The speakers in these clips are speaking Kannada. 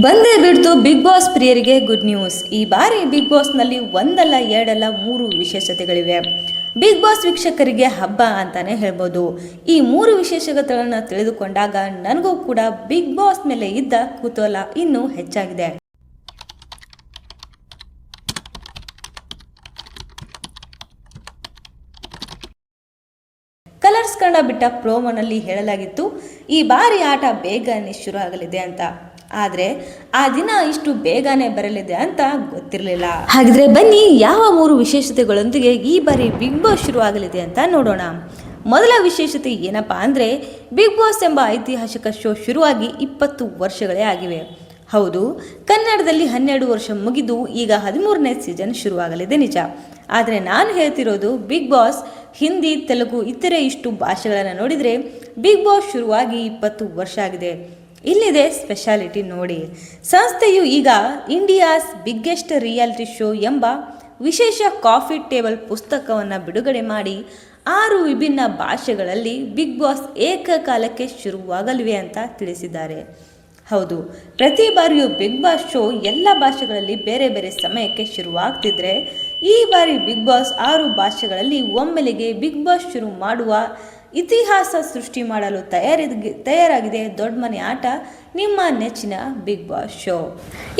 ಬಂದೇ ಬಿಡ್ತು ಬಿಗ್ ಬಾಸ್ ಪ್ರಿಯರಿಗೆ ಗುಡ್ ನ್ಯೂಸ್. ಈ ಬಾರಿ ಬಿಗ್ ಬಾಸ್ನಲ್ಲಿ ಒಂದಲ್ಲ ಎರಡಲ್ಲ 3 ವಿಶೇಷತೆಗಳಿವೆ. ಬಿಗ್ ಬಾಸ್ ವೀಕ್ಷಕರಿಗೆ ಹಬ್ಬ ಅಂತಾನೆ ಹೇಳ್ಬೋದು. ಈ 3 ವಿಶೇಷತೆಗಳನ್ನು ತಿಳಿದುಕೊಂಡಾಗ ನನಗೂ ಕೂಡ ಬಿಗ್ ಬಾಸ್ ಮೇಲೆ ಇದ್ದ ಕುತೂಹಲ ಇನ್ನೂ ಹೆಚ್ಚಾಗಿದೆ. ಕಲರ್ಸ್ ಕನ್ನಡ ಬಿಟ್ಟ ಪ್ರೋಮೋನಲ್ಲಿ ಹೇಳಲಾಗಿತ್ತು, ಈ ಬಾರಿ ಆಟ ಬೇಗನೆ ಶುರು ಆಗಲಿದೆ ಅಂತ. ಆದರೆ ಆ ದಿನ ಇಷ್ಟು ಬೇಗನೆ ಬರಲಿದೆ ಅಂತ ಗೊತ್ತಿರಲಿಲ್ಲ. ಹಾಗಿದ್ರೆ ಬನ್ನಿ, ಯಾವ 3 ವಿಶೇಷತೆಗಳೊಂದಿಗೆ ಈ ಬಾರಿ ಬಿಗ್ ಬಾಸ್ ಶುರು ಆಗಲಿದೆ ಅಂತ ನೋಡೋಣ. ಮೊದಲ ವಿಶೇಷತೆ ಏನಪ್ಪಾ ಅಂದರೆ, ಬಿಗ್ ಬಾಸ್ ಎಂಬ ಐತಿಹಾಸಿಕ ಶೋ ಶುರುವಾಗಿ 20 ವರ್ಷಗಳೇ ಆಗಿವೆ. ಹೌದು, ಕನ್ನಡದಲ್ಲಿ 12 ವರ್ಷ ಮುಗಿದು ಈಗ 13ನೇ ಸೀಸನ್ ಶುರುವಾಗಲಿದೆ ನಿಜ. ಆದರೆ ನಾನು ಹೇಳ್ತಿರೋದು ಬಿಗ್ ಬಾಸ್ ಹಿಂದಿ, ತೆಲುಗು, ಇತರೆ ಇಷ್ಟು ಭಾಷೆಗಳನ್ನು ನೋಡಿದರೆ ಬಿಗ್ ಬಾಸ್ ಶುರುವಾಗಿ 20 ವರ್ಷ ಆಗಿದೆ. ಇಲ್ಲಿದೆ ಸ್ಪೆಷಾಲಿಟಿ ನೋಡಿ. ಸಂಸ್ಥೆಯು ಈಗ ಇಂಡಿಯಾಸ್ ಬಿಗ್ಗೆಸ್ಟ್ ರಿಯಾಲಿಟಿ ಶೋ ಎಂಬ ವಿಶೇಷ ಕಾಫಿ ಟೇಬಲ್ ಪುಸ್ತಕವನ್ನು ಬಿಡುಗಡೆ ಮಾಡಿ 6 ವಿಭಿನ್ನ ಭಾಷೆಗಳಲ್ಲಿ ಬಿಗ್ ಬಾಸ್ ಏಕಕಾಲಕ್ಕೆ ಶುರುವಾಗಲಿವೆ ಅಂತ ತಿಳಿಸಿದ್ದಾರೆ. ಹೌದು, ಪ್ರತಿ ಬಾರಿಯೂ ಬಿಗ್ ಬಾಸ್ ಶೋ ಎಲ್ಲ ಭಾಷೆಗಳಲ್ಲಿ ಬೇರೆ ಬೇರೆ ಸಮಯಕ್ಕೆ ಶುರುವಾಗ್ತಿದ್ರೆ, ಈ ಬಾರಿ ಬಿಗ್ ಬಾಸ್ 6 ಭಾಷೆಗಳಲ್ಲಿ ಒಮ್ಮೆಲೆಗೆ ಬಿಗ್ ಬಾಸ್ ಶುರು ಮಾಡುವ ಇತಿಹಾಸ ಸೃಷ್ಟಿ ಮಾಡಲು ತಯಾರಾಗಿದೆ ದೊಡ್ಡ ಮನೆ ಆಟ, ನಿಮ್ಮ ನೆಚ್ಚಿನ ಬಿಗ್ ಬಾಸ್ ಶೋ.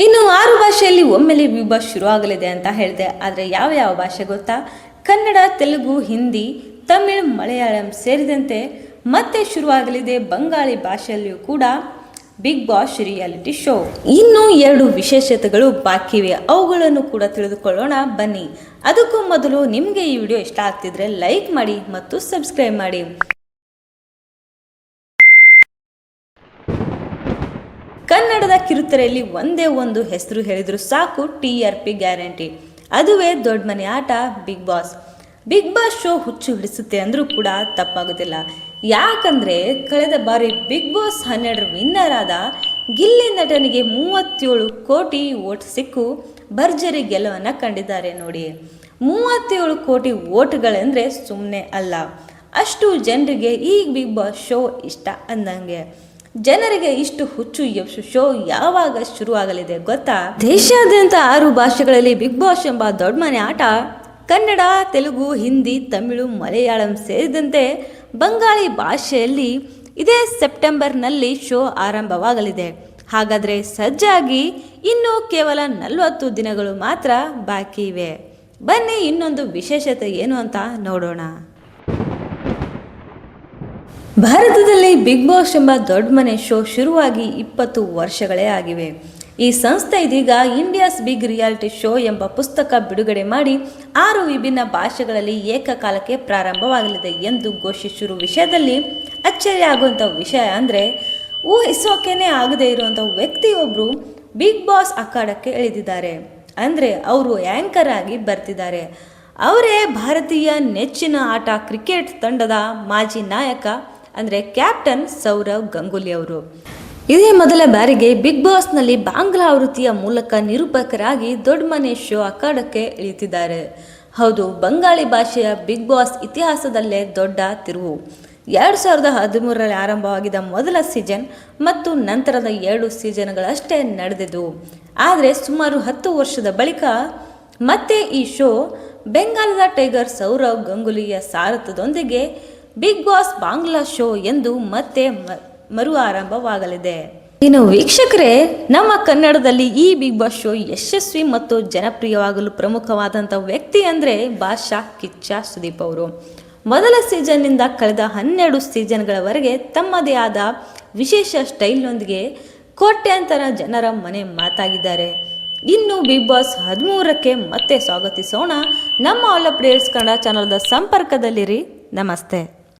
ಇನ್ನು 6 ಭಾಷೆಯಲ್ಲಿ ಒಮ್ಮೆಲೆ ಬಿಗ್ ಬಾಸ್ ಶುರು ಆಗಲಿದೆ ಅಂತ ಹೇಳಿದೆ. ಆದರೆ ಯಾವ ಭಾಷೆ ಗೊತ್ತಾ? ಕನ್ನಡ, ತೆಲುಗು, ಹಿಂದಿ, ತಮಿಳು, ಮಲಯಾಳಂ ಸೇರಿದಂತೆ ಮತ್ತೆ ಶುರುವಾಗಲಿದೆ ಬಂಗಾಳಿ ಭಾಷೆಯಲ್ಲಿಯೂ ಕೂಡ ಬಿಗ್ ಬಾಸ್ ರಿಯಾಲಿಟಿ ಶೋ. ಇನ್ನೂ 2 ವಿಶೇಷತೆಗಳು ಬಾಕಿ ಇವೆ, ಅವುಗಳನ್ನು ಕೂಡ ತಿಳಿದುಕೊಳ್ಳೋಣ ಬನ್ನಿ. ಅದಕ್ಕೂ ಮೊದಲು ನಿಮಗೆ ಈ ವಿಡಿಯೋ ಇಷ್ಟ ಆಗ್ತಿದ್ರೆ ಲೈಕ್ ಮಾಡಿ ಮತ್ತು ಸಬ್ಸ್ಕ್ರೈಬ್ ಮಾಡಿ. ಕನ್ನಡದ ಕಿರುತೆರೆಯಲ್ಲಿ ಒಂದೇ ಒಂದು ಹೆಸರು ಹೇಳಿದ್ರು ಸಾಕು, TRP ಗ್ಯಾರಂಟಿ. ಅದುವೇ ದೊಡ್ಡ ಮನೆ ಆಟ Bigg Boss. Bigg Boss show ಹುಚ್ಚು ಹಿಡಿಸುತ್ತೆ ಅಂದರೂ ಕೂಡ ತಪ್ಪಾಗೋದಿಲ್ಲ. ಯಾಕಂದರೆ ಕಳೆದ ಬಾರಿ ಬಿಗ್ ಬಾಸ್ 12 ವಿನ್ನರ್ ಆದ ಗಿಲ್ಲಿ ನಟನಿಗೆ 37 ಕೋಟಿ ವೋಟ್ ಸಿಕ್ಕು ಭರ್ಜರಿ ಗೆಲುವನ್ನು ಕಂಡಿದ್ದಾರೆ ನೋಡಿ. 37 ಕೋಟಿ ವೋಟ್ಗಳೆಂದರೆ ಸುಮ್ಮನೆ ಅಲ್ಲ. ಅಷ್ಟು ಜನರಿಗೆ ಈ ಬಿಗ್ ಬಾಸ್ ಶೋ ಇಷ್ಟ ಅಂದಂಗೆ. ಜನರಿಗೆ ಇಷ್ಟು ಹುಚ್ಚು ಎಬ್ಸು ಶೋ ಯಾವಾಗ ಶುರು ಆಗಲಿದೆ ಗೊತ್ತಾ? ದೇಶಾದ್ಯಂತ 6 ಭಾಷೆಗಳಲ್ಲಿ ಬಿಗ್ ಬಾಸ್ ಎಂಬ ದೊಡ್ಡ ಮನೆ ಆಟ ಕನ್ನಡ, ತೆಲುಗು, ಹಿಂದಿ, ತಮಿಳು, ಮಲಯಾಳಂ ಸೇರಿದಂತೆ ಬಂಗಾಳಿ ಭಾಷೆಯಲ್ಲಿ ಇದೇ ಸೆಪ್ಟೆಂಬರ್ನಲ್ಲಿ ಶೋ ಆರಂಭವಾಗಲಿದೆ. ಹಾಗಾದರೆ ಸಜ್ಜಾಗಿ ಇನ್ನೂ ಕೇವಲ 40 ದಿನಗಳು ಮಾತ್ರ ಬಾಕಿ ಇವೆ. ಬನ್ನಿ, ಇನ್ನೊಂದು ವಿಶೇಷತೆ ಏನು ಅಂತ ನೋಡೋಣ. ಭಾರತದಲ್ಲಿ ಬಿಗ್ ಬಾಸ್ ಎಂಬ ದೊಡ್ಡ ಮನೆ ಶೋ ಶುರುವಾಗಿ 20 ವರ್ಷಗಳೇ ಆಗಿವೆ. ಈ ಸಂಸ್ಥೆ ಇದೀಗ ಇಂಡಿಯಾಸ್ ಬಿಗ್ ರಿಯಾಲಿಟಿ ಶೋ ಎಂಬ ಪುಸ್ತಕ ಬಿಡುಗಡೆ ಮಾಡಿ 6 ವಿಭಿನ್ನ ಭಾಷೆಗಳಲ್ಲಿ ಏಕಕಾಲಕ್ಕೆ ಪ್ರಾರಂಭವಾಗಲಿದೆ ಎಂದು ಘೋಷಿಸಿರುವ ವಿಷಯದಲ್ಲಿ ಅಚ್ಚರಿ ಆಗುವಂಥ ವಿಷಯ ಅಂದರೆ, ಊಹಿಸೋಕೆನೇ ಆಗದೇ ಇರುವಂಥ ವ್ಯಕ್ತಿಯೊಬ್ಬರು ಬಿಗ್ ಬಾಸ್ ಅಖಾಡಕ್ಕೆ ಇಳಿದಿದ್ದಾರೆ. ಅಂದರೆ ಅವರು ಆ್ಯಂಕರ್ ಆಗಿ ಬರ್ತಿದ್ದಾರೆ. ಅವರೇ ಭಾರತೀಯ ನೆಚ್ಚಿನ ಆಟ ಕ್ರಿಕೆಟ್ ತಂಡದ ಮಾಜಿ ನಾಯಕ ಅಂದರೆ ಕ್ಯಾಪ್ಟನ್ ಸೌರವ್ ಗಂಗೂಲಿ ಅವರು. ಇದೇ ಮೊದಲ ಬಾರಿಗೆ ಬಿಗ್ ಬಾಸ್ನಲ್ಲಿ ಬಾಂಗ್ಲಾ ಆವೃತ್ತಿಯ ಮೂಲಕ ನಿರೂಪಕರಾಗಿ ದೊಡ್ಡ ಮನೆ ಶೋ ಅಖಾಡಕ್ಕೆ ಇಳಿತಿದ್ದಾರೆ. ಹೌದು, ಬಂಗಾಳಿ ಭಾಷೆಯ ಬಿಗ್ ಬಾಸ್ ಇತಿಹಾಸದಲ್ಲೇ ದೊಡ್ಡ ತಿರುವು. 2013ರಲ್ಲಿ ಆರಂಭವಾಗಿದ್ದ ಮೊದಲ ಸೀಸನ್ ಮತ್ತು ನಂತರದ 2 ಸೀಸನ್ಗಳಷ್ಟೇ ನಡೆದಿದ್ದವು. ಆದರೆ ಸುಮಾರು 10 ವರ್ಷದ ಬಳಿಕ ಮತ್ತೆ ಈ ಶೋ ಬೆಂಗಾಲದ ಟೈಗರ್ ಸೌರವ್ ಗಂಗೂಲಿಯ ಸಾರಥ್ಯದೊಂದಿಗೆ ಬಿಗ್ ಬಾಸ್ ಬಾಂಗ್ಲಾ ಶೋ ಎಂದು ಮತ್ತೆ ಮರು ಆರಂಭವಾಗಲಿದೆ. ಇನ್ನು ವೀಕ್ಷಕರೇ, ನಮ್ಮ ಕನ್ನಡದಲ್ಲಿ ಈ ಬಿಗ್ ಬಾಸ್ ಶೋ ಯಶಸ್ವಿ ಮತ್ತು ಜನಪ್ರಿಯವಾಗಲು ಪ್ರಮುಖವಾದಂಥ ವ್ಯಕ್ತಿ ಅಂದರೆ ಭಾಷಾ ಕಿಚ್ಚ ಸುದೀಪ್ ಅವರು. ಮೊದಲ ಸೀಸನ್ನಿಂದ ಕಳೆದ 12 ಸೀಸನ್ಗಳವರೆಗೆ ತಮ್ಮದೇ ಆದ ವಿಶೇಷ ಸ್ಟೈಲ್ನೊಂದಿಗೆ ಕೋಟ್ಯಾಂತರ ಜನರ ಮನೆ ಮಾತಾಗಿದ್ದಾರೆ. ಇನ್ನು ಬಿಗ್ ಬಾಸ್ 13ಕ್ಕೆ ಮತ್ತೆ ಸ್ವಾಗತಿಸೋಣ. ನಮ್ಮ ಆಲ್ ಅಪ್ಡೇಟ್ಸ್ ಕನ್ನಡ ಚಾನಲ್ದ ಸಂಪರ್ಕದಲ್ಲಿರಿ. ನಮಸ್ತೆ.